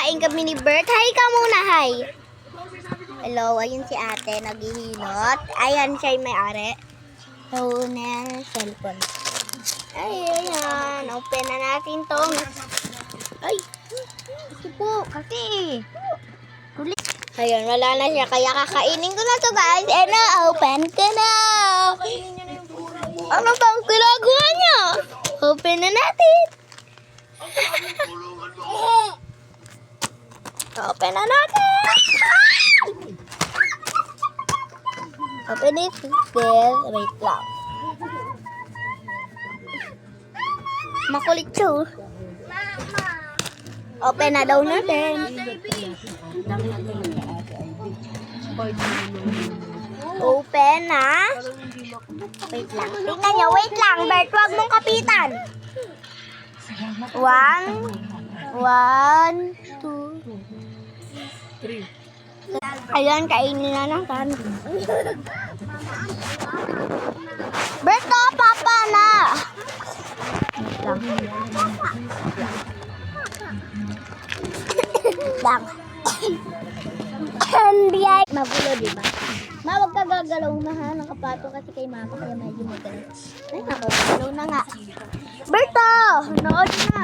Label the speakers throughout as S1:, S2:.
S1: Kakain kami ni Bert. Hi ka muna, hi. Hello, ayun si ate, naghihilot. Ayan, siya yung may-ari. So, na cellphone. Ay, ayan. Open na natin tong. Ay, kasi po, kasi. Ayun, wala na siya. Kaya kakainin ko na to, guys. And open ko na. Ano bang ginagawa niya? Open na natin. Open na natin. Open it. Then, wait lang. Makulit siya. Open na daw natin. Open na. Wait lang. Tingnan niyo, wait lang. Bert, huwag mong kapitan. 1, 2, 3. Ayan, kainin na natin. Bert, oh, papa na. Lang. Hindi ay magulo, diba? Ma, huwag ka gagalaw na ha. Nakapato kasi kay mama kaya medyo magaling. Ay, nakagalaw na nga. Berto! Nood na.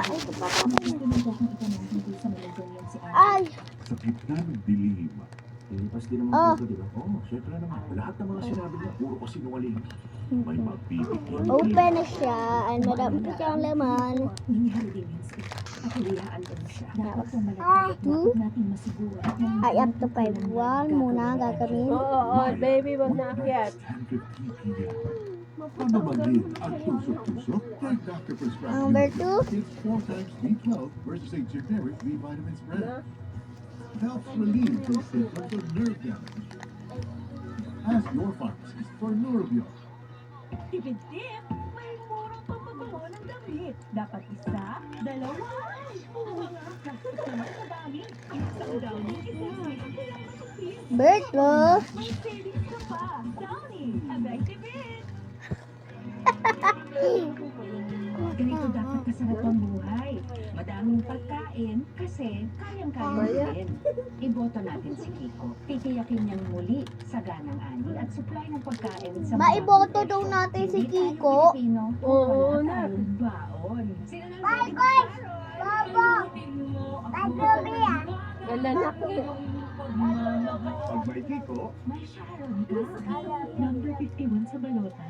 S1: Ay, ay.
S2: Sa gitna ng dilim, ilipas din naman dito, di ba? Oo, syempre naman. Lahat ng mga sinabi niya, puro kasi sinungaling. May magbibigyan.
S1: Open na siya. Ay, madami pa siyang laman. Ay, up to 5. 1 muna gagawin.
S3: Oo, baby, wag na akyat.
S2: Ano ba din ang tusok-tusok? Kay Dr. Prescribe.
S1: Number 2.
S2: Takes 4 times B12 versus a generic B vitamin spread. Helps relieve the symptoms of nerve damage. Ask your pharmacist for Neurobion.
S4: Tipid-tip, may murang pamabango ng damit. Dapat isa, dalawa. Gastos naman sa damit. Isang downy, isang sa'yo.
S1: Berto.
S4: May savings ka pa. Downy, abay tipid. Ganito dapat kasarap ang buhay. Madaming pagkain kasi kayang-kaya din. Iboto natin si Kiko. Titiyakin niyang muli sa ganang ani at supply ng pagkain sa
S1: Maiboto daw natin si Kiko.
S3: Oo, na.
S4: Baon.
S1: Bye, guys. Baba.
S3: Galanak eh.
S2: Pag may Kiko,
S4: May Sharon ka. Number 51 sa balota.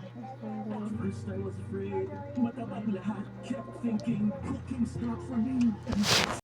S2: first I was afraid. Matabang lahat. Kept thinking, cooking's not for me.